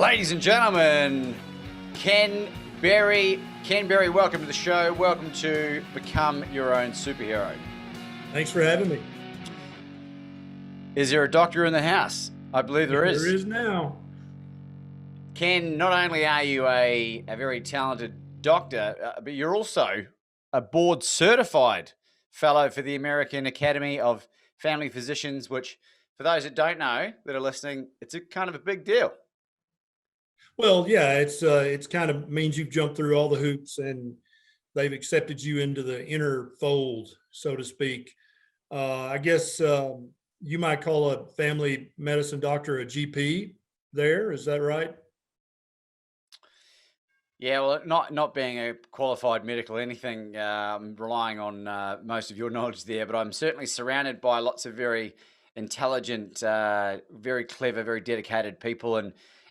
Ladies and gentlemen, Ken Berry, welcome to the show. Welcome to Become Your Own Superhero. Thanks for having me. Is there a doctor in the house? I believe there is. There is now. Ken, not only are you a very talented doctor, but you're also a board certified fellow for the American Academy of Family Physicians, which for those that don't know that are listening, it's a kind of a big deal. Well, yeah, it's kind of means you've jumped through all the hoops and they've accepted you into the inner fold, so to speak. I guess you might call a family medicine doctor a GP there. Is that right? Yeah, well, not being a qualified medical anything, relying on most of your knowledge there, but I'm certainly surrounded by lots of very intelligent, very clever, very dedicated people,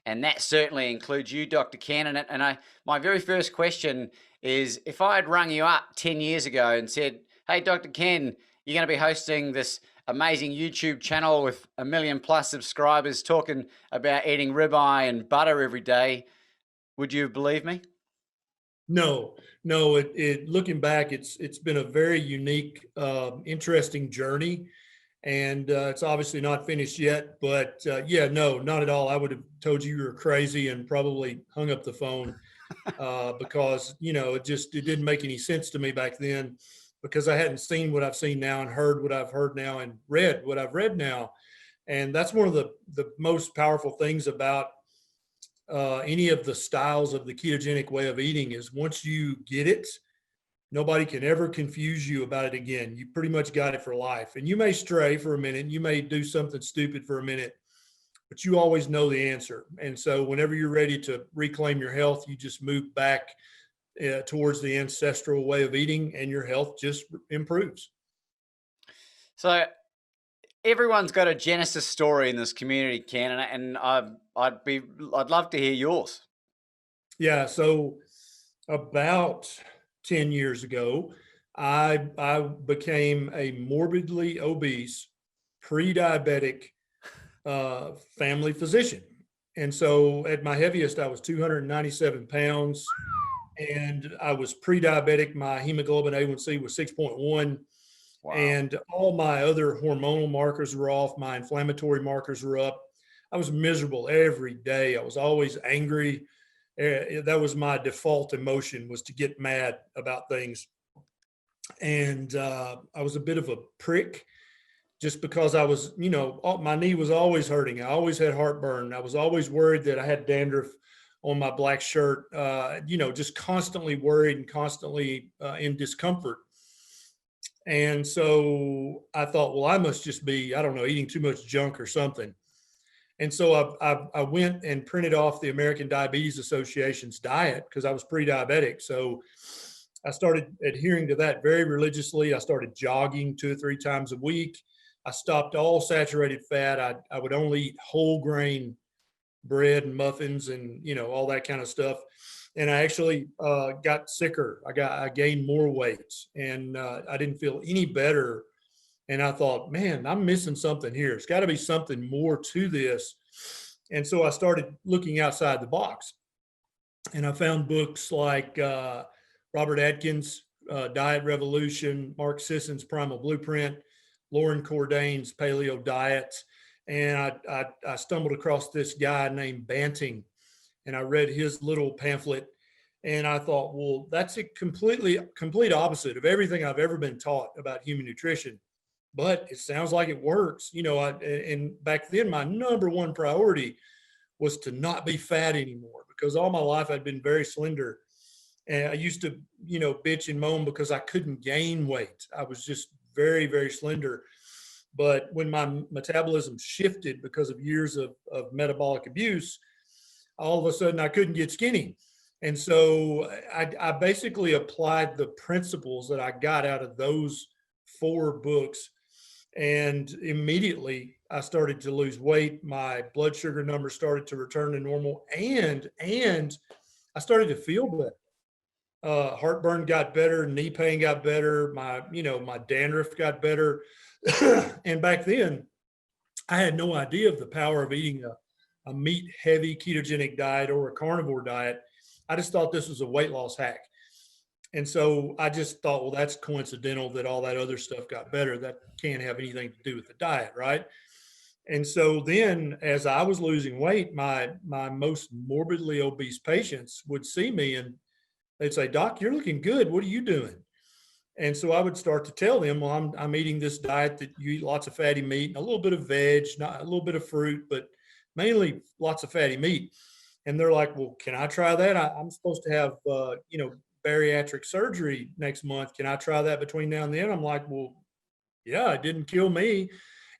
and that certainly includes you, Dr. Ken. And my very first question is, if I had rung you up 10 years ago and said, hey, Dr. Ken, you're going to be hosting this amazing YouTube channel with 1 million+ subscribers talking about eating ribeye and butter every day, would you believe me? No. Looking back, it's been a very unique, interesting journey. And it's obviously not finished yet, but yeah, no, not at all. I would have told you were crazy and probably hung up the phone because, it didn't make any sense to me back then because I hadn't seen what I've seen now and heard what I've heard now and read what I've read now. And that's one of the most powerful things about any of the styles of the ketogenic way of eating is once you get it, nobody can ever confuse you about it again. You pretty much got it for life. And you may stray for a minute, you may do something stupid for a minute, but you always know the answer. And so whenever you're ready to reclaim your health, you just move back towards the ancestral way of eating and your health just improves. So everyone's got a genesis story in this community, Ken, and I'd love to hear yours. Yeah. So about 10 years ago, I became a morbidly obese, pre-diabetic family physician. And so at my heaviest, I was 297 pounds and I was pre-diabetic. My hemoglobin A1C was 6.1. Wow. And all my other hormonal markers were off. My inflammatory markers were up. I was miserable every day. I was always angry. That was my default emotion, was to get mad about things. And I was a bit of a prick just because I was, my knee was always hurting. I always had heartburn. I was always worried that I had dandruff on my black shirt, just constantly worried and constantly in discomfort. And so I thought, well, I must just be, I don't know, eating too much junk or something. And so I went and printed off the American Diabetes Association's diet because I was pre-diabetic. So I started adhering to that very religiously. I started jogging 2 or 3 times a week. I stopped all saturated fat. I would only eat whole grain bread and muffins and, all that kind of stuff. And I actually got sicker. I gained more weight and I didn't feel any better. And I thought, man, I'm missing something here. It's got to be something more to this. And so I started looking outside the box. And I found books like Robert Atkins' Diet Revolution, Mark Sisson's Primal Blueprint, Lauren Cordain's Paleo Diet. And I stumbled across this guy named Banting. And I read his little pamphlet. And I thought, well, that's a complete opposite of everything I've ever been taught about human nutrition. But it sounds like it works. And back then my number one priority was to not be fat anymore because all my life I'd been very slender. And I used to, bitch and moan because I couldn't gain weight. I was just very, very slender. But when my metabolism shifted because of years of metabolic abuse, all of a sudden I couldn't get skinny. And so I basically applied the principles that I got out of those 4 books. And immediately I started to lose weight. My blood sugar numbers started to return to normal and I started to feel better. Heartburn got better, knee pain got better. My dandruff got better. And back then I had no idea of the power of eating a a meat heavy ketogenic diet or a carnivore diet. I just thought this was a weight loss hack. And so I just thought, well, that's coincidental that all that other stuff got better. That can't have anything to do with the diet, right? And so then as I was losing weight, my most morbidly obese patients would see me and they'd say, Doc, you're looking good. What are you doing? And so I would start to tell them, well, I'm eating this diet that you eat lots of fatty meat and a little bit of veg, not a little bit of fruit, but mainly lots of fatty meat. And they're like, well, can I try that? I'm supposed to have, bariatric surgery next month. Can I try that between now and then? I'm like, well, yeah, it didn't kill me.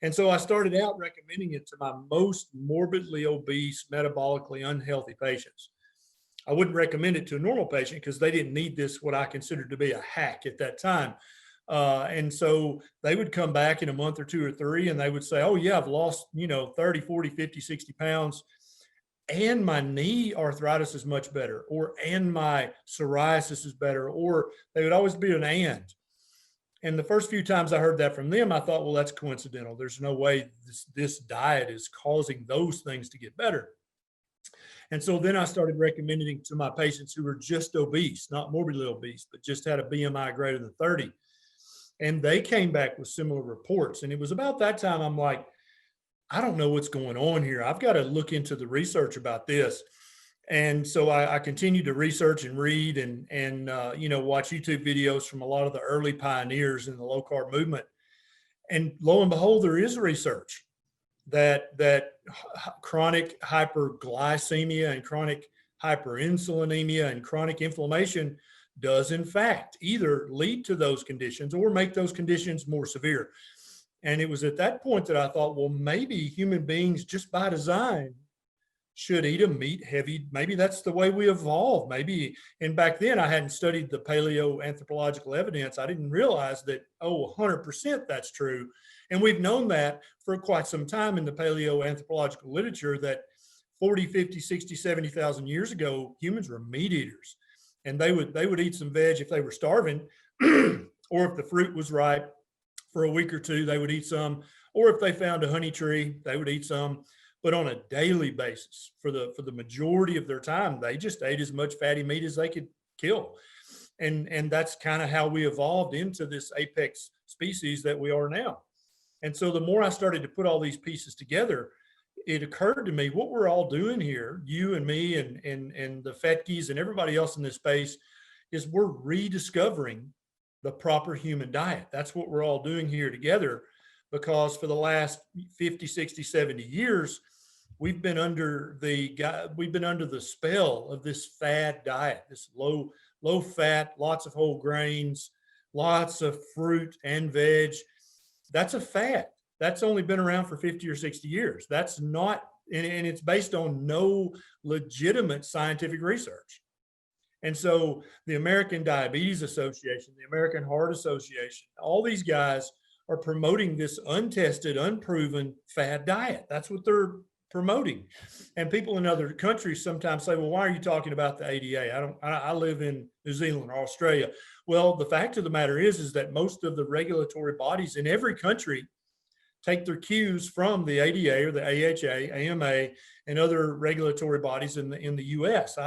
And so I started out recommending it to my most morbidly obese, metabolically unhealthy patients. I wouldn't recommend it to a normal patient because they didn't need this, what I considered to be a hack at that time. And so they would come back in a month or two or three and they would say, oh yeah, I've lost, 30, 40, 50, 60 pounds. And my knee arthritis is much better, and my psoriasis is better, or they would always be an and. And the first few times I heard that from them, I thought, well, that's coincidental. There's no way this diet is causing those things to get better. And so then I started recommending to my patients who were just obese, not morbidly obese, but just had a BMI greater than 30. And they came back with similar reports. And it was about that time I'm like, I don't know what's going on here. I've got to look into the research about this. And so I continued to research and read and watch YouTube videos from a lot of the early pioneers in the low carb movement. And lo and behold, there is research that chronic hyperglycemia and chronic hyperinsulinemia and chronic inflammation does in fact either lead to those conditions or make those conditions more severe. And it was at that point that I thought, well, maybe human beings just by design should eat a meat heavy. Maybe that's the way we evolved. Maybe, and back then I hadn't studied the paleoanthropological evidence. I didn't realize that, 100% that's true. And we've known that for quite some time in the paleoanthropological literature that 40, 50, 60, 70,000 years ago, humans were meat eaters. And they would eat some veg if they were starving, or if the fruit was ripe. For a week or two, they would eat some, or if they found a honey tree, they would eat some. But on a daily basis, for the majority of their time, they just ate as much fatty meat as they could kill. And that's kind of how we evolved into this apex species that we are now. And so the more I started to put all these pieces together, it occurred to me what we're all doing here, you and me and the Fetkis and everybody else in this space, is we're rediscovering the proper human diet. That's what we're all doing here together, because for the last 50, 60, 70 years, we've been under the spell of this fad diet, this low fat, lots of whole grains, lots of fruit and veg. That's a fad. That's only been around for 50 or 60 years. That's not, and it's based on no legitimate scientific research. And so the American Diabetes Association, the American Heart Association, all these guys are promoting this untested, unproven fad diet. That's what they're promoting. And people in other countries sometimes say, well, why are you talking about the ADA? I live in New Zealand or Australia. Well, the fact of the matter is that most of the regulatory bodies in every country take their cues from the ADA or the AHA, AMA, and other regulatory bodies in the U.S.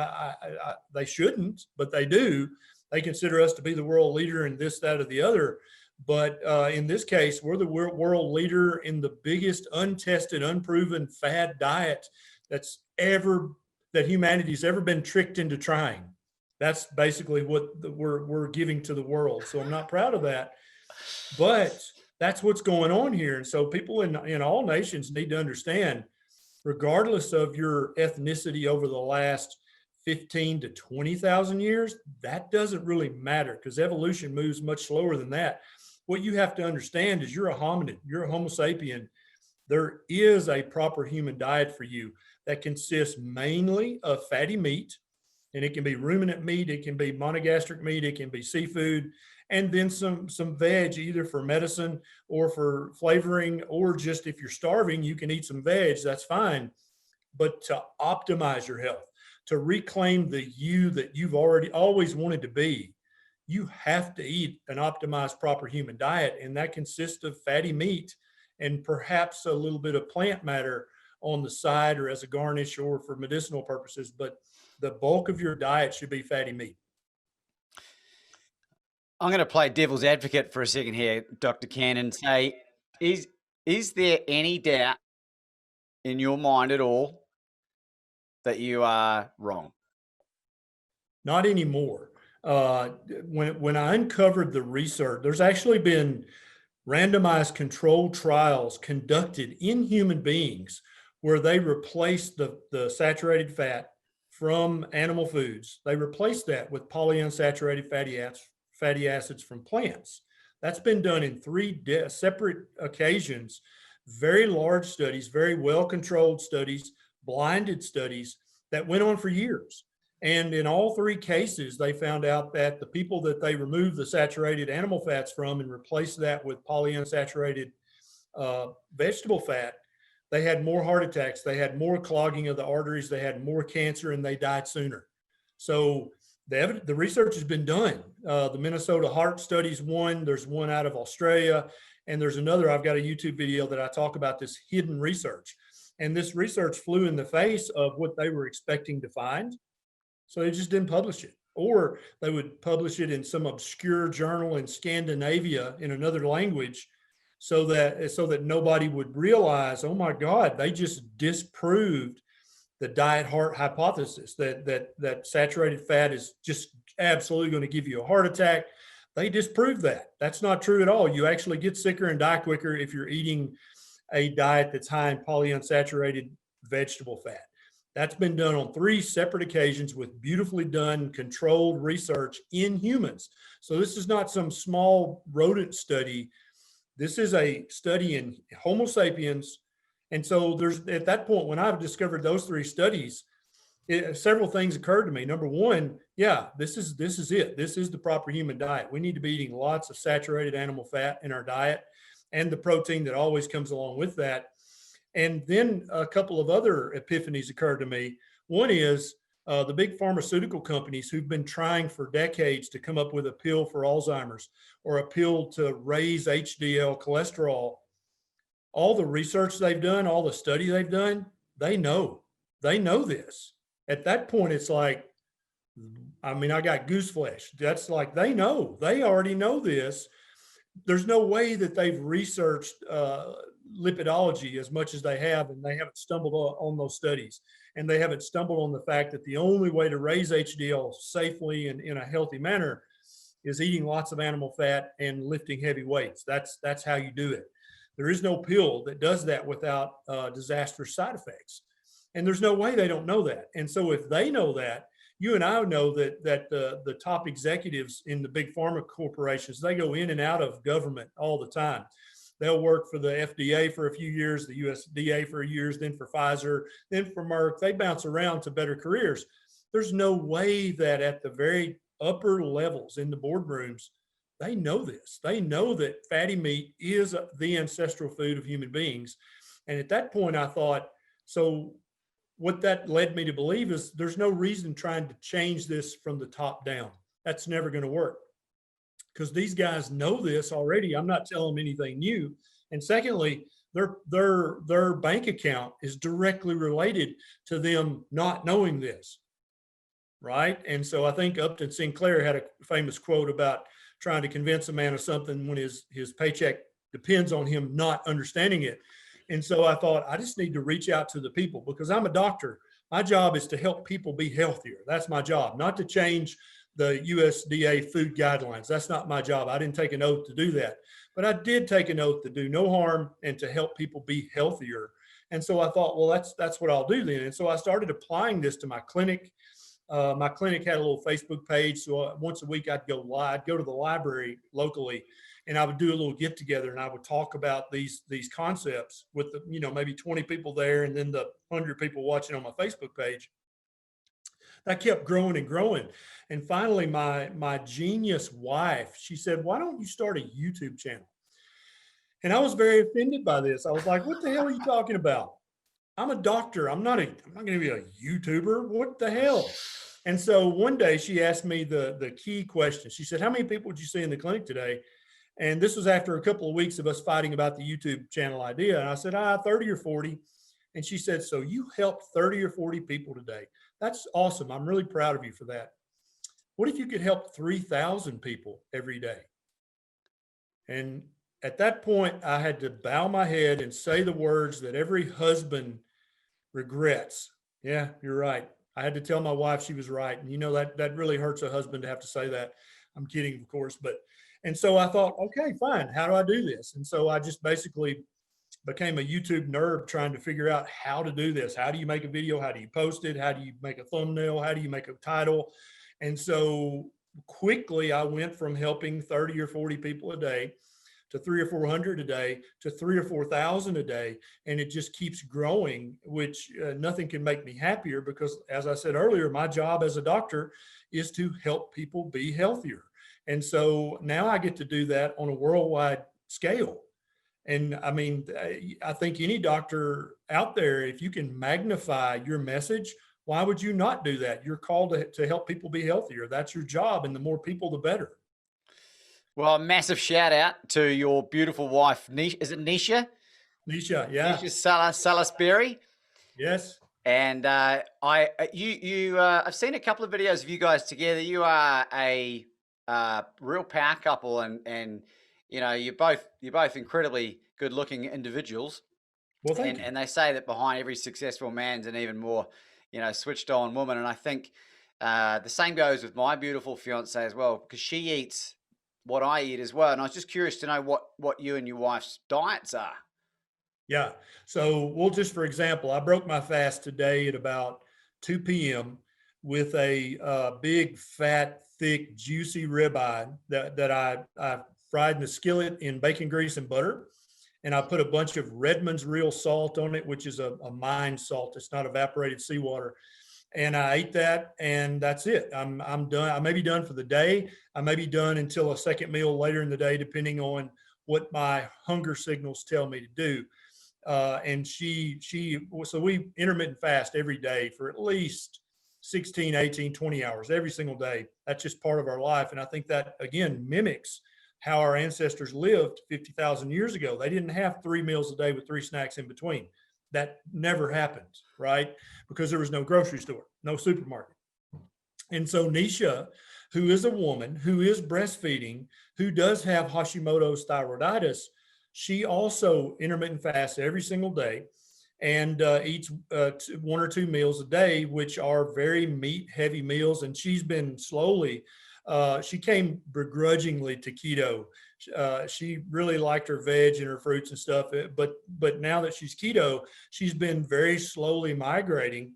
They shouldn't, but they do. They consider us to be the world leader in this, that, or the other. But in this case, we're the world leader in the biggest untested, unproven fad diet that humanity's ever been tricked into trying. That's basically what we're giving to the world. So I'm not proud of that, but that's what's going on here. And so people in all nations need to understand, regardless of your ethnicity over the last 15 to 20,000 years, that doesn't really matter because evolution moves much slower than that. What you have to understand is you're a hominid, you're a Homo sapien. There is a proper human diet for you that consists mainly of fatty meat, and it can be ruminant meat, it can be monogastric meat, it can be seafood, and then some veg, either for medicine or for flavoring, or just if you're starving, you can eat some veg, that's fine. But to optimize your health, to reclaim the you that you've always wanted to be, you have to eat an optimized proper human diet. And that consists of fatty meat and perhaps a little bit of plant matter on the side or as a garnish or for medicinal purposes, but the bulk of your diet should be fatty meat. I'm going to play devil's advocate for a second here, Dr. Ken, and say, is there any doubt in your mind at all that you are wrong? Not anymore. When I uncovered the research, there's actually been randomized controlled trials conducted in human beings where they replaced the saturated fat from animal foods. They replaced that with polyunsaturated fatty acids from plants. That's been done in three separate occasions, very large studies, very well-controlled studies, blinded studies that went on for years. And in all three cases, they found out that the people that they removed the saturated animal fats from and replaced that with polyunsaturated vegetable fat, they had more heart attacks, they had more clogging of the arteries, they had more cancer, and they died sooner. So the research has been done. The Minnesota Heart Studies one, there's one out of Australia, and there's another. I've got a YouTube video that I talk about this hidden research. And this research flew in the face of what they were expecting to find. So they just didn't publish it, or they would publish it in some obscure journal in Scandinavia in another language so that nobody would realize, oh my God, they just disproved the diet heart hypothesis that saturated fat is just absolutely going to give you a heart attack. They disproved that. That's not true at all. You actually get sicker and die quicker if you're eating a diet that's high in polyunsaturated vegetable fat. That's been done on three separate occasions with beautifully done controlled research in humans. So this is not some small rodent study. This is a study in Homo sapiens. And so there's, at that point, when I've discovered those three studies, several things occurred to me. Number one, yeah, this is it. This is the proper human diet. We need to be eating lots of saturated animal fat in our diet and the protein that always comes along with that. And then a couple of other epiphanies occurred to me. One is the big pharmaceutical companies who've been trying for decades to come up with a pill for Alzheimer's or a pill to raise HDL cholesterol. All the research they've done, all the study they've done, they know this. At that point, it's like, I mean, I got goose flesh. That's like, they already know this. There's no way that they've researched lipidology as much as they have, and they haven't stumbled on those studies. And they haven't stumbled on the fact that the only way to raise HDL safely and in a healthy manner is eating lots of animal fat and lifting heavy weights. That's how you do it. There is no pill that does that without disastrous side effects. And there's no way they don't know that. And so if they know that, you and I know that the top executives in the big pharma corporations, they go in and out of government all the time. They'll work for the FDA for a few years, the USDA for years, then for Pfizer, then for Merck. They bounce around to better careers. There's no way that at the very upper levels in the boardrooms, they know this. They know that fatty meat is the ancestral food of human beings. And at that point, I thought, so what that led me to believe is there's no reason trying to change this from the top down. That's never going to work because these guys know this already. I'm not telling them anything new. And secondly, their bank account is directly related to them not knowing this, right? And so I think Upton Sinclair had a famous quote about trying to convince a man of something when his paycheck depends on him not understanding it. And so I thought, I just need to reach out to the people because I'm a doctor. My job is to help people be healthier. That's my job, not to change the USDA food guidelines. That's not my job. I didn't take an oath to do that, but I did take an oath to do no harm and to help people be healthier. And so I thought, well, that's what I'll do then. And so I started applying this to my clinic. My clinic had a little Facebook page. So once a week I'd go to the library locally and I would do a little get together and I would talk about these concepts with maybe 20 people there and then the 100 people watching on my Facebook page. That kept growing and growing. And finally, my genius wife, she said, why don't you start a YouTube channel? And I was very offended by this. I was like, what the hell are you talking about? I'm a doctor. I'm not going to be a YouTuber. What the hell? And so one day she asked me the key question. She said, how many people did you see in the clinic today? And this was after a couple of weeks of us fighting about the YouTube channel idea. And I said, 30 or 40. And she said, so you helped 30 or 40 people today. That's awesome. I'm really proud of you for that. What if you could help 3,000 people every day? And at that point, I had to bow my head and say the words that every husband regrets. Yeah, you're right. I had to tell my wife she was right. And you know, that really hurts a husband to have to say that. I'm kidding, of course, but and so I thought, okay, fine. How do I do this? And so I just basically became a YouTube nerd trying to figure out how to do this. How do you make a video? How do you post it? How do you make a thumbnail? How do you make a title? And so quickly I went from helping 30 or 40 people a day to 300 or 400 a day to 3,000 or 4,000 a day. And it just keeps growing, which nothing can make me happier because, as I said earlier, my job as a doctor is to help people be healthier. And so now I get to do that on a worldwide scale. And I mean, I think any doctor out there, if you can magnify your message, why would you not do that? You're called to help people be healthier. That's your job. And the more people, the better. Well, a massive shout out to your beautiful wife, Nisha. Is it Nisha? Nisha, yeah. Nisha Salisbury. Yes. And I've seen a couple of videos of you guys together. You are a real power couple, and you know, you're both incredibly good looking individuals. Well, thank you. And they say that behind every successful man's an even more, you know, switched on woman. And I think the same goes with my beautiful fiance as well, because she eats what I eat as well. And I was just curious to know what you and your wife's diets are. Yeah. So we'll just, for example, I broke my fast today at about 2 p.m. with a big, fat, thick, juicy ribeye that I fried in the skillet in bacon grease and butter. And I put a bunch of Redmond's real salt on it, which is a mine salt. It's not evaporated seawater. And I ate that, and that's it. I'm done. I may be done for the day. I may be done until a second meal later in the day, depending on what my hunger signals tell me to do. And so we intermittent fast every day for at least 16, 18, 20 hours every single day. That's just part of our life. And I think that, again, mimics how our ancestors lived 50,000 years ago. They didn't have 3 meals a day with 3 snacks in between. That never happened, right? Because there was no grocery store, no supermarket. And so Nisha, who is a woman who is breastfeeding, who does have Hashimoto's thyroiditis, she also intermittent fasts every single day and eats 1 or 2 meals a day, which are very meat heavy meals. And she's been slowly, she came begrudgingly to keto. She really liked her veg and her fruits and stuff, but now that she's keto, she's been very slowly migrating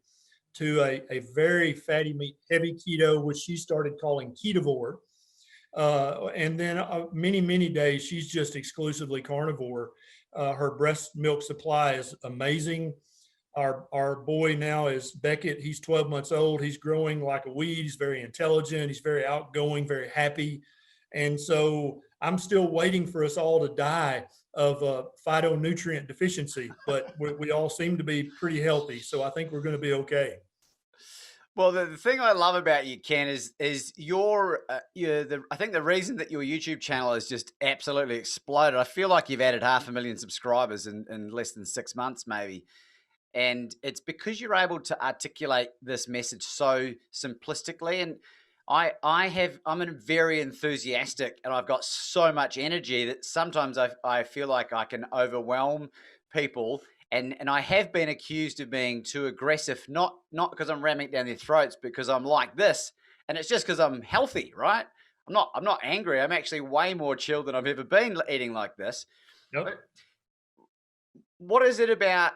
to a very fatty meat heavy keto, which she started calling ketovore. And then many days she's just exclusively carnivore. Her breast milk supply is amazing. Our boy now is Beckett. He's 12 months old. He's growing like a weed. He's very intelligent. He's very outgoing, very happy. And so I'm still waiting for us all to die of phytonutrient deficiency, but we all seem to be pretty healthy. So I think we're going to be okay. Well, the thing I love about you, Ken, is I think the reason that your YouTube channel has just absolutely exploded. I feel like you've added 500,000 subscribers in less than 6 months, maybe. And it's because you're able to articulate this message so simplistically. And I'm very enthusiastic, and I've got so much energy that sometimes I feel like I can overwhelm people. And I have been accused of being too aggressive, not because I'm ramming it down their throats, because I'm like this. And it's just because I'm healthy, right? I'm not angry. I'm actually way more chilled than I've ever been eating like this. Yep. What is it about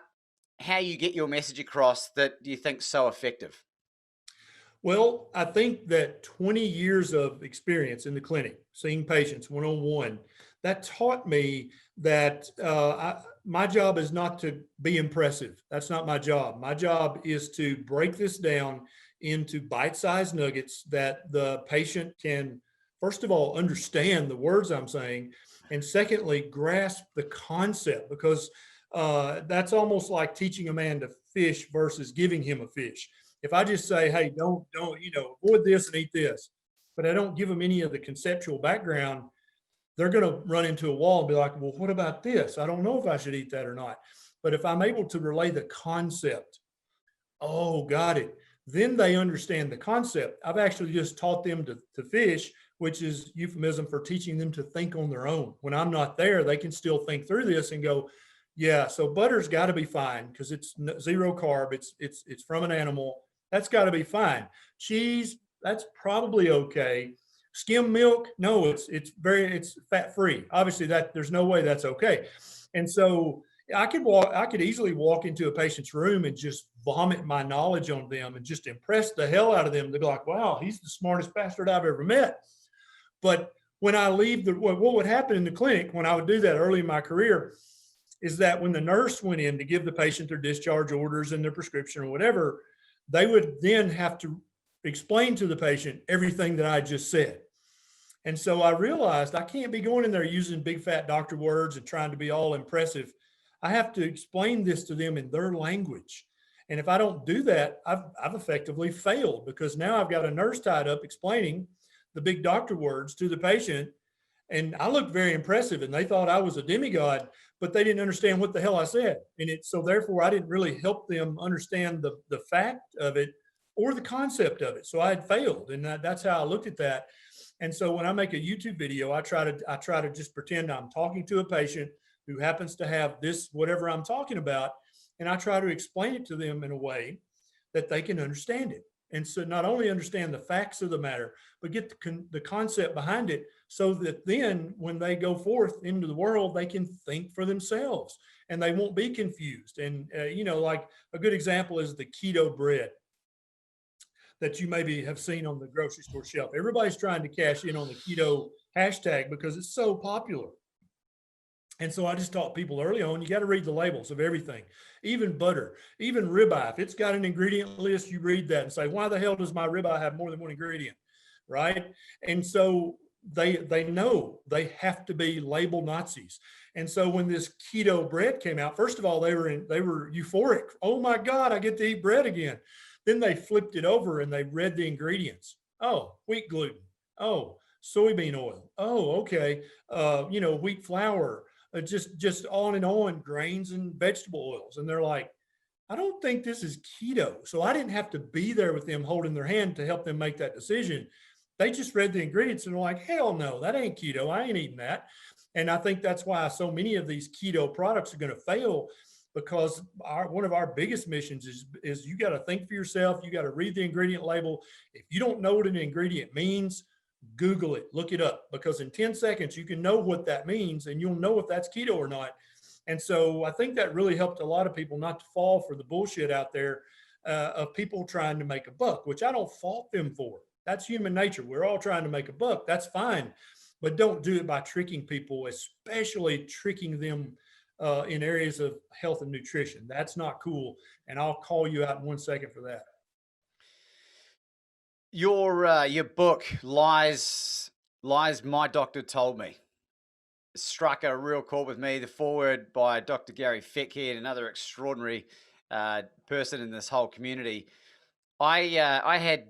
how you get your message across that you think so effective? Well, I think that 20 years of experience in the clinic, seeing patients one-on-one, that taught me that my job is not to be impressive. That's not my job. My job is to break this down into bite-sized nuggets that the patient can, first of all, understand the words I'm saying, and secondly, grasp the concept, because that's almost like teaching a man to fish versus giving him a fish. If I just say, hey, don't, avoid this and eat this, but I don't give them any of the conceptual background, they're going to run into a wall and be like, well, what about this? I don't know if I should eat that or not. But if I'm able to relay the concept, oh, got it, then they understand the concept. I've actually just taught them to fish, which is euphemism for teaching them to think on their own. When I'm not there, they can still think through this and go, yeah, so butter's got to be fine because it's zero carb. It's from an animal. That's got to be fine. Cheese, that's probably okay. Skim milk, no, it's fat free. Obviously, that there's no way that's okay. And so I could easily walk into a patient's room and just vomit my knowledge on them and just impress the hell out of them. They'd be like, wow, he's the smartest bastard I've ever met. But when I leave what would happen in the clinic when I would do that early in my career is that when the nurse went in to give the patient their discharge orders and their prescription or whatever, they would then have to explain to the patient everything that I just said. And so I realized I can't be going in there using big fat doctor words and trying to be all impressive. I have to explain this to them in their language. And if I don't do that, I've effectively failed because now I've got a nurse tied up explaining the big doctor words to the patient. And I looked very impressive and they thought I was a demigod, but they didn't understand what the hell I said. So therefore I didn't really help them understand the fact of it or the concept of it. So I had failed. And that's how I looked at that. And so when I make a YouTube video, I try to just pretend I'm talking to a patient who happens to have this, whatever I'm talking about. And I try to explain it to them in a way that they can understand it. And so not only understand the facts of the matter, but get the concept behind it so that then when they go forth into the world, they can think for themselves and they won't be confused. And, like a good example is the keto bread that you maybe have seen on the grocery store shelf. Everybody's trying to cash in on the keto hashtag because it's so popular. And so I just taught people early on, you got to read the labels of everything, even butter, even ribeye. If it's got an ingredient list, you read that and say, why the hell does my ribeye have more than one ingredient, right? And so they know they have to be label Nazis. And so when this keto bread came out, first of all, they were euphoric. Oh my God, I get to eat bread again. Then they flipped it over and they read the ingredients. Oh, wheat gluten. Oh, soybean oil. Oh, okay. Wheat flour. Just on and on, grains and vegetable oils. And they're like, I don't think this is keto. So I didn't have to be there with them holding their hand to help them make that decision. They just read the ingredients and they're like, hell no, that ain't keto. I ain't eating that. And I think that's why so many of these keto products are going to fail, because one of our biggest missions is you got to think for yourself. You got to read the ingredient label. If you don't know what an ingredient means, Google it, look it up, because in 10 seconds, you can know what that means and you'll know if that's keto or not. And so I think that really helped a lot of people not to fall for the bullshit out there of people trying to make a buck, which I don't fault them for. That's human nature. We're all trying to make a buck. That's fine. But don't do it by tricking people, especially tricking them in areas of health and nutrition. That's not cool. And I'll call you out in 1 second for that. Your book, Lies My Doctor Told Me, struck a real chord with me. The foreword by Dr. Gary Feckhead, another extraordinary person in this whole community. I had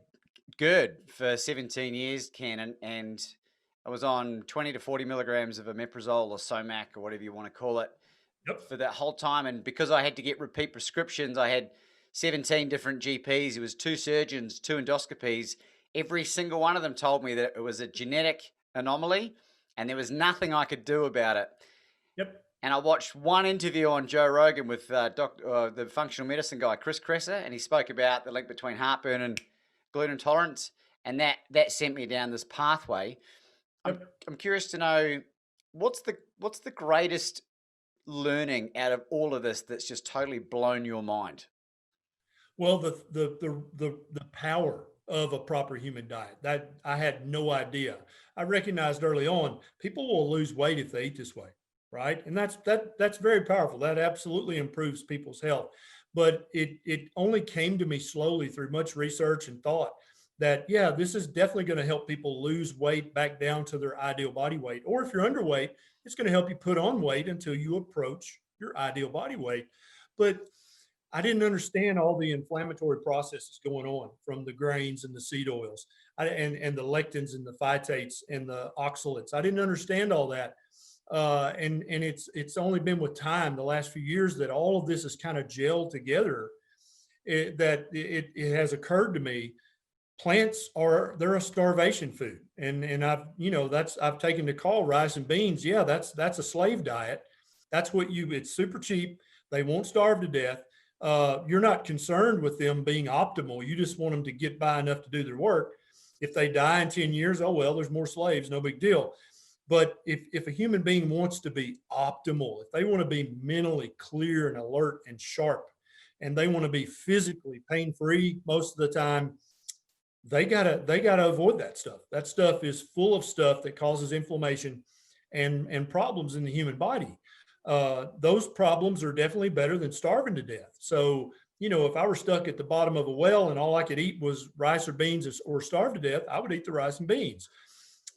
GERD for 17 years, Ken, and I was on 20 to 40 milligrams of omeprazole or Somac or whatever you want to call it for that whole time. And because I had to get repeat prescriptions, I had 17 different GPs. It was 2 surgeons, 2 endoscopies. Every single one of them told me that it was a genetic anomaly and there was nothing I could do about it. Yep. And I watched one interview on Joe Rogan with the functional medicine guy, Chris Kresser, and he spoke about the link between heartburn and gluten intolerance. And that sent me down this pathway. Yep. I'm curious to know what's the greatest learning out of all of this that's just totally blown your mind? Well, the power of a proper human diet, that I had no idea. I recognized early on people will lose weight if they eat this way, right? And that's very powerful. That absolutely improves people's health. But it only came to me slowly through much research and thought that, yeah, this is definitely going to help people lose weight back down to their ideal body weight. Or if you're underweight, it's going to help you put on weight until you approach your ideal body weight. But I didn't understand all the inflammatory processes going on from the grains and the seed oils and the lectins and the phytates and the oxalates. I didn't understand all that And it's only been with time, the last few years, that all of this has kind of gelled together. It has occurred to me, plants they're a starvation food. And I've taken to call rice and beans. Yeah, that's a slave diet. That's it's super cheap. They won't starve to death. You're not concerned with them being optimal. You just want them to get by enough to do their work. If they die in 10 years, oh, well, there's more slaves, no big deal. But if a human being wants to be optimal, if they want to be mentally clear and alert and sharp, and they want to be physically pain-free most of the time, they gotta avoid that stuff. That stuff is full of stuff that causes inflammation and problems in the human body. Those problems are definitely better than starving to death. So, if I were stuck at the bottom of a well and all I could eat was rice or beans or starve to death, I would eat the rice and beans.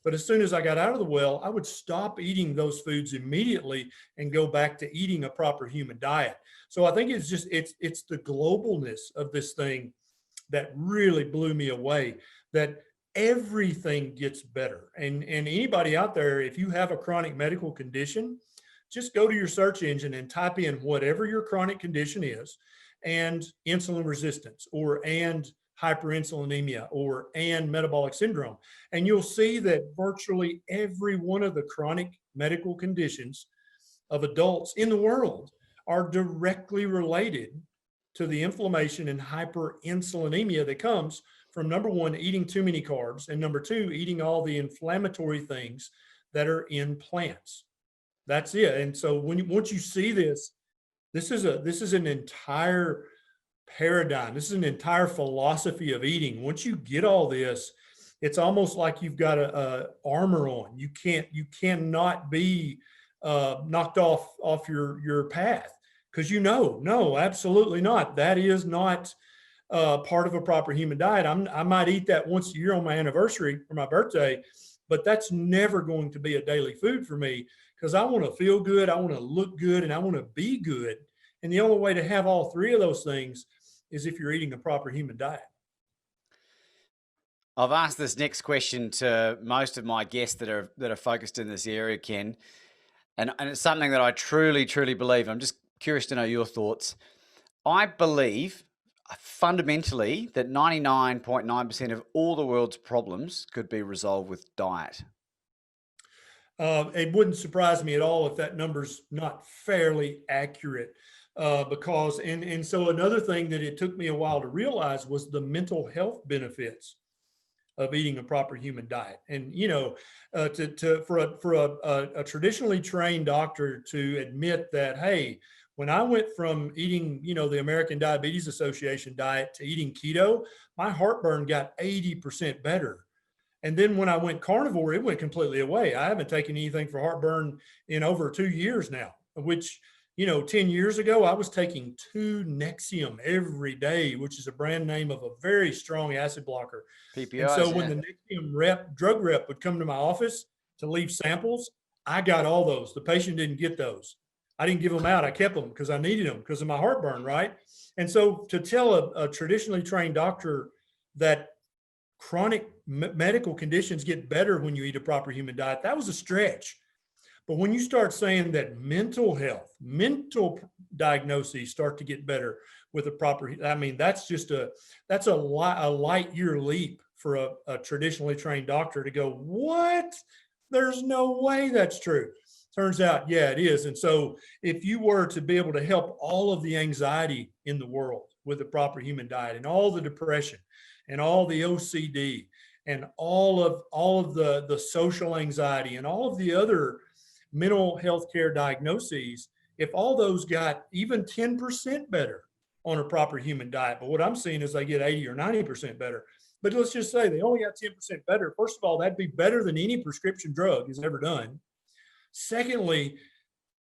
But as soon as I got out of the well, I would stop eating those foods immediately and go back to eating a proper human diet. So I think it's the globalness of this thing that really blew me away, that everything gets better. And anybody out there, if you have a chronic medical condition, just go to your search engine and type in whatever your chronic condition is, and insulin resistance, and hyperinsulinemia, and metabolic syndrome. And you'll see that virtually every one of the chronic medical conditions of adults in the world are directly related to the inflammation and hyperinsulinemia that comes from, number one, eating too many carbs, and number two, eating all the inflammatory things that are in plants. That's it. And so once you see this is an entire paradigm. This is an entire philosophy of eating. Once you get all this, it's almost like you've got a armor on. You cannot be knocked off your path, because no, absolutely not. That is not part of a proper human diet. I might eat that once a year on my anniversary or my birthday, but that's never going to be a daily food for me, because I want to feel good, I want to look good, and I want to be good. And the only way to have all three of those things is if you're eating a proper human diet. I've asked this next question to most of my guests that are focused in this area, Ken, and it's something that I truly, truly believe. I'm just curious to know your thoughts. I believe fundamentally that 99.9% of all the world's problems could be resolved with diet. It wouldn't surprise me at all if that number's not fairly accurate, because so another thing that it took me a while to realize was the mental health benefits of eating a proper human diet. And for a traditionally trained doctor to admit that, hey, when I went from eating, the American Diabetes Association diet to eating keto, my heartburn got 80% better. And then when I went carnivore, it went completely away. I haven't taken anything for heartburn in over 2 years now, which, 10 years ago, I was taking 2 Nexium every day, which is a brand name of a very strong acid blocker. PPIs, and so when the Nexium drug rep would come to my office to leave samples, I got all those. The patient didn't get those. I didn't give them out. I kept them because I needed them because of my heartburn, right? And so to tell a traditionally trained doctor that chronic medical conditions get better when you eat a proper human diet, that was a stretch. But when you start saying that mental health, mental diagnoses start to get better with a proper, that's a light year leap for a traditionally trained doctor to go, what? There's no way that's true. Turns out, yeah, it is. And so if you were to be able to help all of the anxiety in the world with a proper human diet, and all the depression and all the OCD and all of the social anxiety and all of the other mental health care diagnoses, if all those got even 10% better on a proper human diet, but what I'm seeing is they get 80 or 90% better. But let's just say they only got 10% better. First of all, that'd be better than any prescription drug has ever done. Secondly,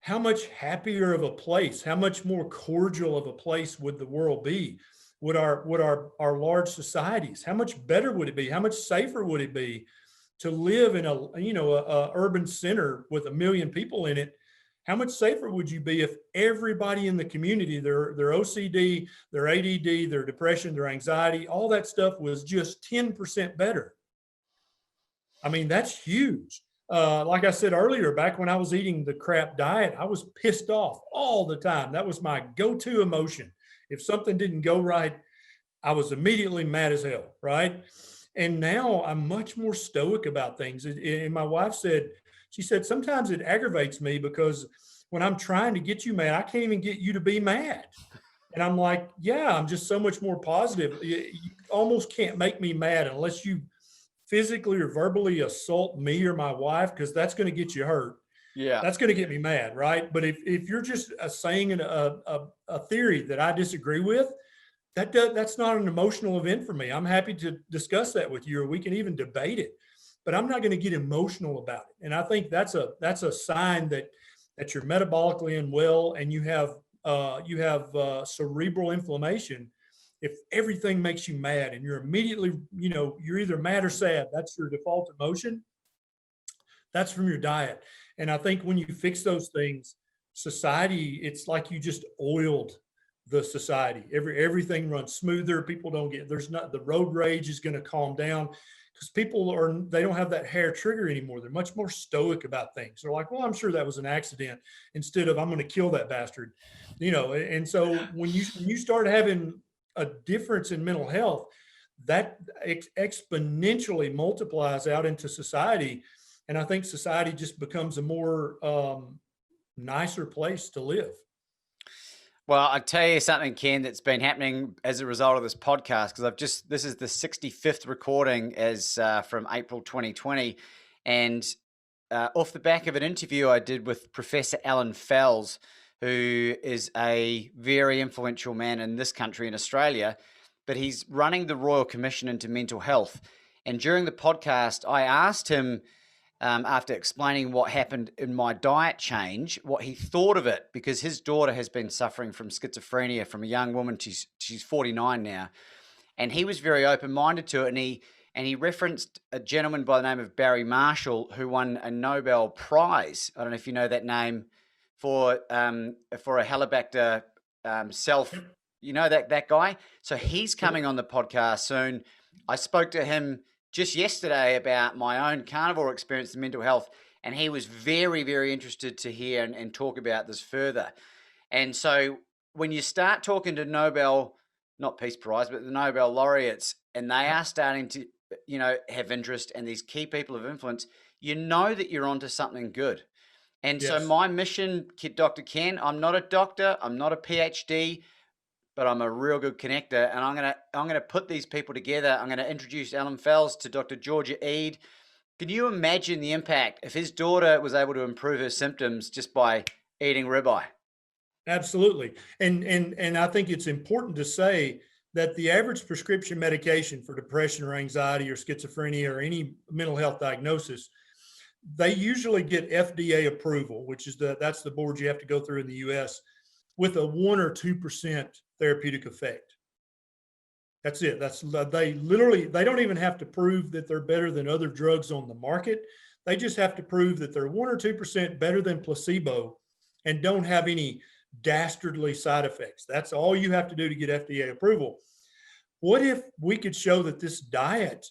how much happier of a place, how much more cordial of a place would the world be? Would our large societies, how much better would it be? How much safer would it be to live in a urban center with 1 million people in it? How much safer would you be if everybody in the community, their OCD, their ADD, their depression, their anxiety, all that stuff was just 10% better? I mean, that's huge. like I said earlier, back when I was eating the crap diet, I was pissed off all the time. That was my go-to emotion. If something didn't go right, I was immediately mad as hell, right? And now I'm much more stoic about things. And my wife said, she said, sometimes it aggravates me because when I'm trying to get you mad, I can't even get you to be mad. And I'm like, yeah, I'm just so much more positive. You almost can't make me mad unless you physically or verbally assault me or my wife, because that's going to get you hurt. Yeah. That's going to get me mad, right? But if you're just saying a theory that I disagree with, that's not an emotional event for me. I'm happy to discuss that with you, or we can even debate it. But I'm not going to get emotional about it. And I think that's a sign that you're metabolically unwell and you have cerebral inflammation. If everything makes you mad and you're immediately, you're either mad or sad, that's your default emotion. That's from your diet. And I think when you fix those things, society, it's like you just oiled the society. Everything runs smoother. People don't get, there's not, the road rage is going to calm down because they don't have that hair trigger anymore. They're much more stoic about things. They're like, well, I'm sure that was an accident, instead of I'm going to kill that bastard, And so when you start having a difference in mental health, that exponentially multiplies out into society. And I think society just becomes a more nicer place to live. Well, I'll tell you something, Ken, that's been happening as a result of this podcast, because this is the 65th recording as from April 2020. And off the back of an interview I did with Professor Alan Fels, who is a very influential man in this country, in Australia, but he's running the Royal Commission into Mental Health. And during the podcast, I asked him, after explaining what happened in my diet change, what he thought of it, because his daughter has been suffering from schizophrenia from a young woman. She's 49 now. And he was very open-minded to it. And he referenced a gentleman by the name of Barry Marshall, who won a Nobel Prize. I don't know if you know that name, for a Helicobacter self, that guy. So he's coming on the podcast soon. I spoke to him just yesterday about my own carnivore experience in mental health, and he was very, very interested to hear and talk about this further. And so when you start talking to Nobel, not Peace Prize, but the Nobel laureates, and they are starting to, have interest, and these key people of influence, you know that you're onto something good. And Yes. So my mission, Dr. Ken, I'm not a doctor, I'm not a PhD, but I'm a real good connector, and I'm gonna put these people together. I'm gonna introduce Alan Fels to Dr. Georgia Eade. Can you imagine the impact if his daughter was able to improve her symptoms just by eating ribeye? Absolutely. And I think it's important to say that the average prescription medication for depression or anxiety or schizophrenia or any mental health diagnosis, they usually get FDA approval, which is that's the board you have to go through in the US, with a 1 or 2% therapeutic effect. That's it. They don't even have to prove that they're better than other drugs on the market. They just have to prove that they're 1 or 2% better than placebo and don't have any dastardly side effects. That's all you have to do to get FDA approval. What if we could show that this diet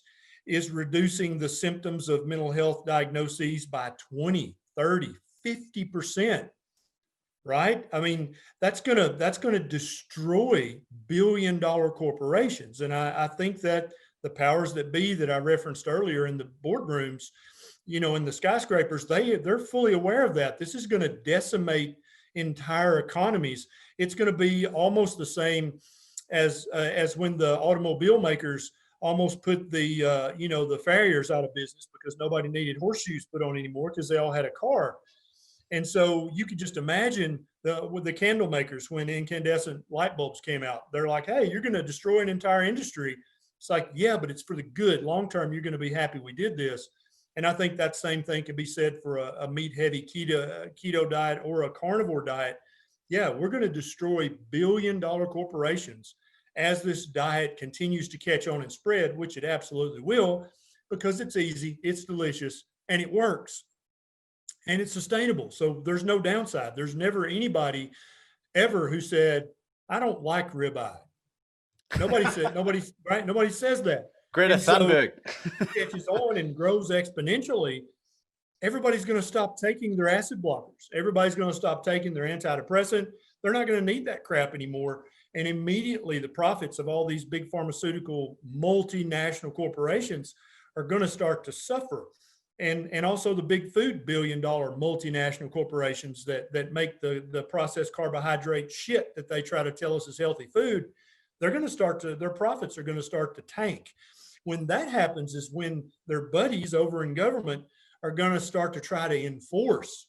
is reducing the symptoms of mental health diagnoses by 20, 30, 50%? Right? I mean, that's gonna destroy billion-dollar corporations. And I think that the powers that be that I referenced earlier in the boardrooms, in the skyscrapers, they're fully aware of that. This is going to decimate entire economies. It's going to be almost the same as when the automobile makers almost put the farriers out of business because nobody needed horseshoes put on anymore because they all had a car. And so you could just imagine with the candle makers, when incandescent light bulbs came out, they're like, hey, you're going to destroy an entire industry. It's like, yeah, but it's for the good. Long term, you're going to be happy we did this. And I think that same thing can be said for a meat-heavy keto diet or a carnivore diet. Yeah, we're going to destroy billion-dollar corporations as this diet continues to catch on and spread, which it absolutely will, because it's easy, it's delicious, and it works. And it's sustainable. So there's no downside. There's never anybody ever who said, I don't like ribeye. Nobody says that. Greta Thunberg. So it catches on and grows exponentially. everybody's going to stop taking their acid blockers. Everybody's going to stop taking their antidepressant. They're not going to need that crap anymore. And immediately the profits of all these big pharmaceutical multinational corporations are going to start to suffer. And also the big food billion-dollar multinational corporations that make the processed carbohydrate shit that they try to tell us is healthy food, they're going to start to, their profits are going to start to tank. When that happens is when their buddies over in government are going to start to try to enforce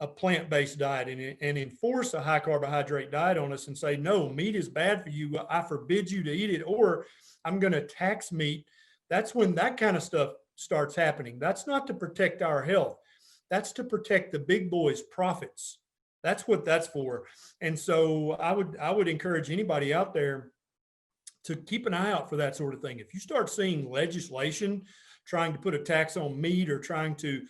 a plant-based diet and enforce a high carbohydrate diet on us and say, no, meat is bad for you. I forbid you to eat it, or I'm going to tax meat. That's when that kind of stuff starts happening. That's not to protect our health. That's to protect the big boys' profits. That's what that's for. And so I would encourage anybody out there to keep an eye out for that sort of thing. If you start seeing legislation trying to put a tax on meat or trying to,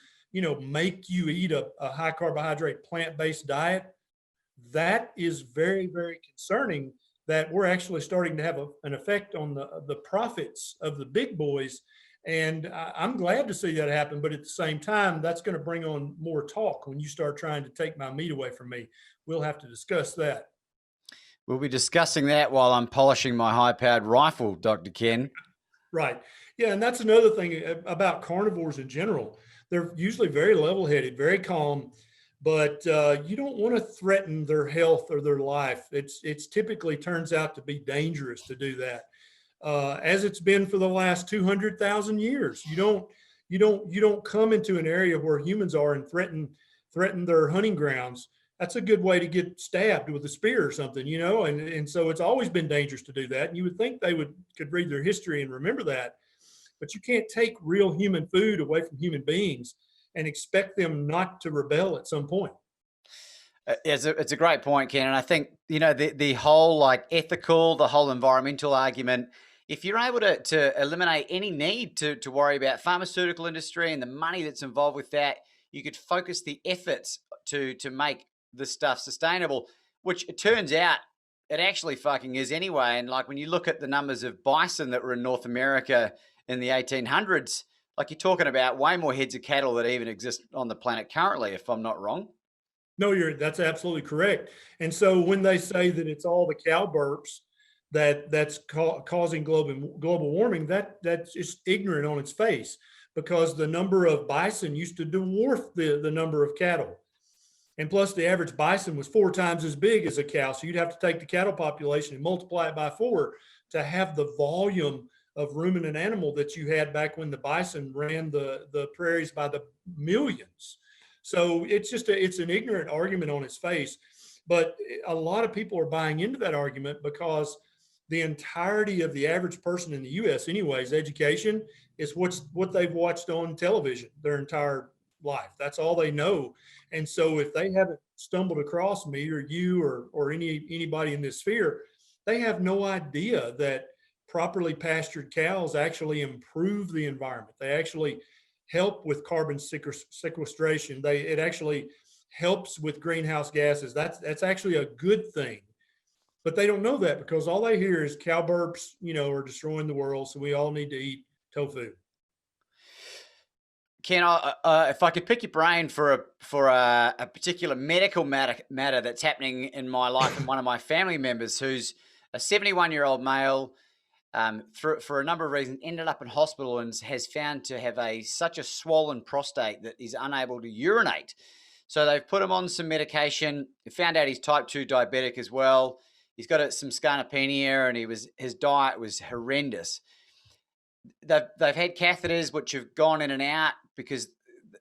make you eat a high carbohydrate plant-based diet, that is very, very concerning, that we're actually starting to have an effect on the profits of the big boys. And I'm glad to see that happen. But at the same time, that's going to bring on more talk when you start trying to take my meat away from me. We'll have to discuss that. We'll be discussing that while I'm polishing my high-powered rifle, Dr. Ken. Right. Yeah. And that's another thing about carnivores in general. They're usually very level-headed, very calm, but you don't want to threaten their health or their life. It's typically turns out to be dangerous to do that, as it's been for the last 200,000 years. You don't come into an area where humans are and threaten their hunting grounds. That's a good way to get stabbed with a spear or something, and so it's always been dangerous to do that. And you would think they could read their history and remember that. But you can't take real human food away from human beings and expect them not to rebel at some point. It's a great point, Ken. And I think, the whole like ethical, the whole environmental argument, if you're able to eliminate any need to worry about pharmaceutical industry and the money that's involved with that, you could focus the efforts to make the stuff sustainable, which it turns out it actually fucking is anyway. And like when you look at the numbers of bison that were in North America in the 1800s, like you're talking about way more heads of cattle that even exist on the planet currently, if I'm not wrong. No, that's absolutely correct. And so when they say that it's all the cow burps that's causing global warming, that's just ignorant on its face, because the number of bison used to dwarf the number of cattle. And plus the average bison was 4 times as big as a cow. So you'd have to take the cattle population and multiply it by 4 to have the volume of ruminant animal that you had back when the bison ran the prairies by the millions. So it's an ignorant argument on its face, but a lot of people are buying into that argument because the entirety of the average person in the US anyways, education is what they've watched on television their entire life. That's all they know. And so if they haven't stumbled across me or you or anybody in this sphere, they have no idea that properly pastured cows actually improve the environment. They actually help with carbon sequestration. It actually helps with greenhouse gases. That's actually a good thing. But they don't know that because all they hear is cow burps, are destroying the world. So we all need to eat tofu. Ken, if I could pick your brain for a particular medical matter that's happening in my life and one of my family members who's a 71-year-old male, for a number of reasons, ended up in hospital and has found to have such a swollen prostate that he's unable to urinate. So they've put him on some medication. They found out he's type 2 diabetic as well. He's got some scarnopenia, and his diet was horrendous. They've had catheters which have gone in and out because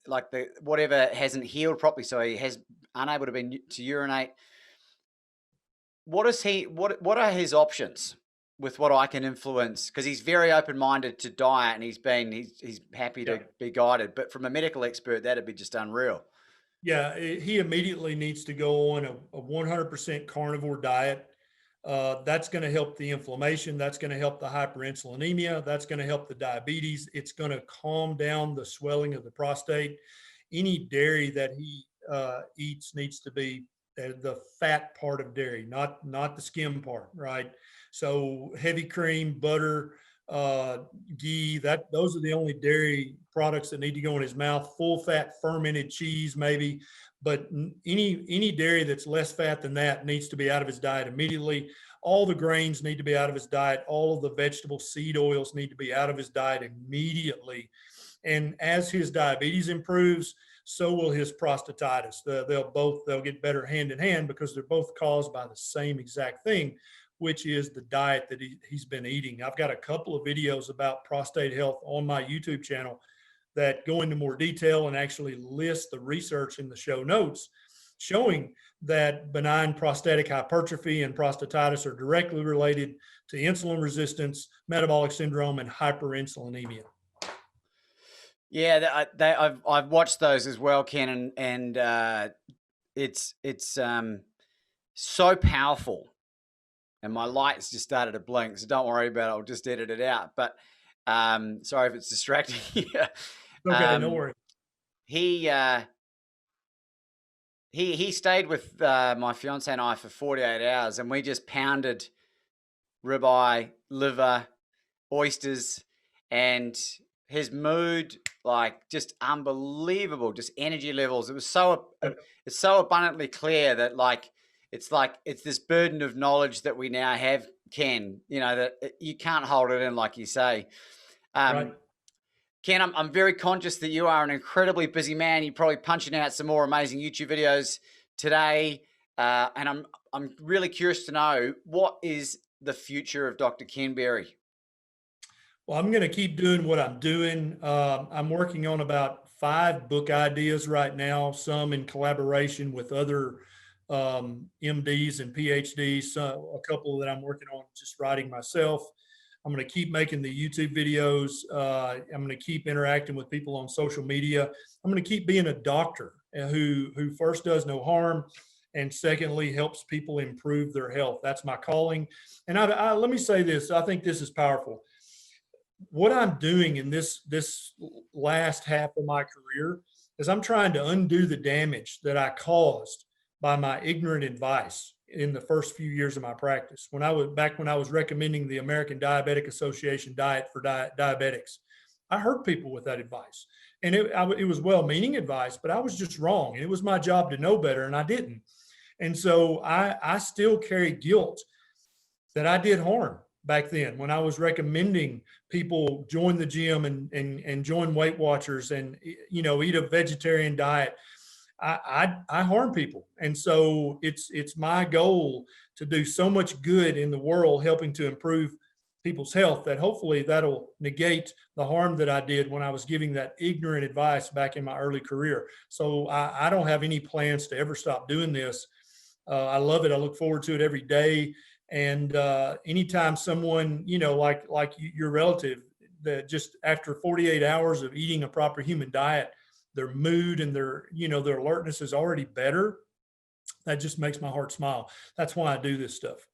like whatever hasn't healed properly, so he has unable to urinate. What are his options with what I can influence? Because he's very open-minded to diet, and he's happy to be guided. But from a medical expert, that'd be just unreal. Yeah, he immediately needs to go on a 100% carnivore diet. That's going to help the inflammation. That's going to help the hyperinsulinemia. That's going to help the diabetes. It's going to calm down the swelling of the prostate. Any dairy that he eats needs to be the fat part of dairy, not the skim part, right? So heavy cream, butter, uh, ghee. Those are the only dairy products that need to go in his mouth. Full fat fermented cheese, maybe, but any dairy that's less fat than that needs to be out of his diet immediately. All the grains need to be out of his diet. All of the vegetable seed oils need to be out of his diet immediately. And as his diabetes improves, so will his prostatitis. They'll get better hand in hand because they're both caused by the same exact thing, which is the diet that he's been eating. I've got a couple of videos about prostate health on my YouTube channel that go into more detail and actually list the research in the show notes showing that benign prostatic hypertrophy and prostatitis are directly related to insulin resistance, metabolic syndrome, and hyperinsulinemia. Yeah, I've watched those as well, Ken, and it's so powerful. And my lights just started to blink, so don't worry about it. I'll just edit it out. But sorry if it's distracting you. Okay, no worries. He stayed with my fiance and I for 48 hours, and we just pounded ribeye, liver, oysters, and his mood, like, just unbelievable, just energy levels. It was it's so abundantly clear that it's this burden of knowledge that we now have, Ken, that you can't hold it in, like you say. Right. Ken, I'm very conscious that you are an incredibly busy man. You're probably punching out some more amazing YouTube videos today. And I'm really curious to know, what is the future of Dr. Ken Berry? Well, I'm going to keep doing what I'm doing. I'm working on about 5 book ideas right now, some in collaboration with other MDs and PhDs, a couple that I'm working on just writing myself. I'm going to keep making the YouTube videos. I'm going to keep interacting with people on social media. I'm going to keep being a doctor who first does no harm, and secondly helps people improve their health. That's my calling. And let me say this. I think this is powerful. What I'm doing in this last half of my career is I'm trying to undo the damage that I caused by my ignorant advice in the first few years of my practice. When I was recommending the American Diabetic Association diet for diabetics, I hurt people with that advice. And it was well-meaning advice, but I was just wrong. And it was my job to know better, and I didn't. And so I still carry guilt that I did harm back then when I was recommending people join the gym and join Weight Watchers and eat a vegetarian diet. I harm people. And so it's my goal to do so much good in the world, helping to improve people's health, that hopefully that'll negate the harm that I did when I was giving that ignorant advice back in my early career. So I don't have any plans to ever stop doing this. I love it. I look forward to it every day. And anytime someone, like your relative, that just after 48 hours of eating a proper human diet, their mood and their alertness is already better, that just makes my heart smile. That's why I do this stuff.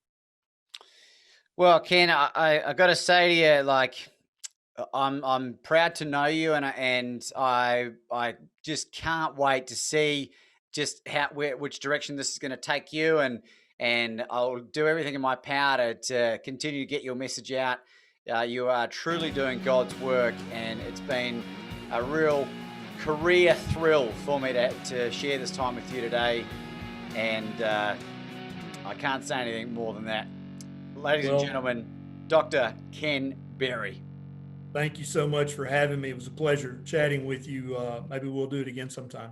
Well, Ken, I got to say to you, like, I'm proud to know you, and I just can't wait to see just which direction this is going to take you, and I'll do everything in my power to continue to get your message out. You are truly doing God's work, and it's been a real career thrill for me to share this time with you today. And I can't say anything more than that. Ladies and gentlemen, Dr. Ken Berry. Thank you so much for having me. It was a pleasure chatting with you. Maybe we'll do it again sometime.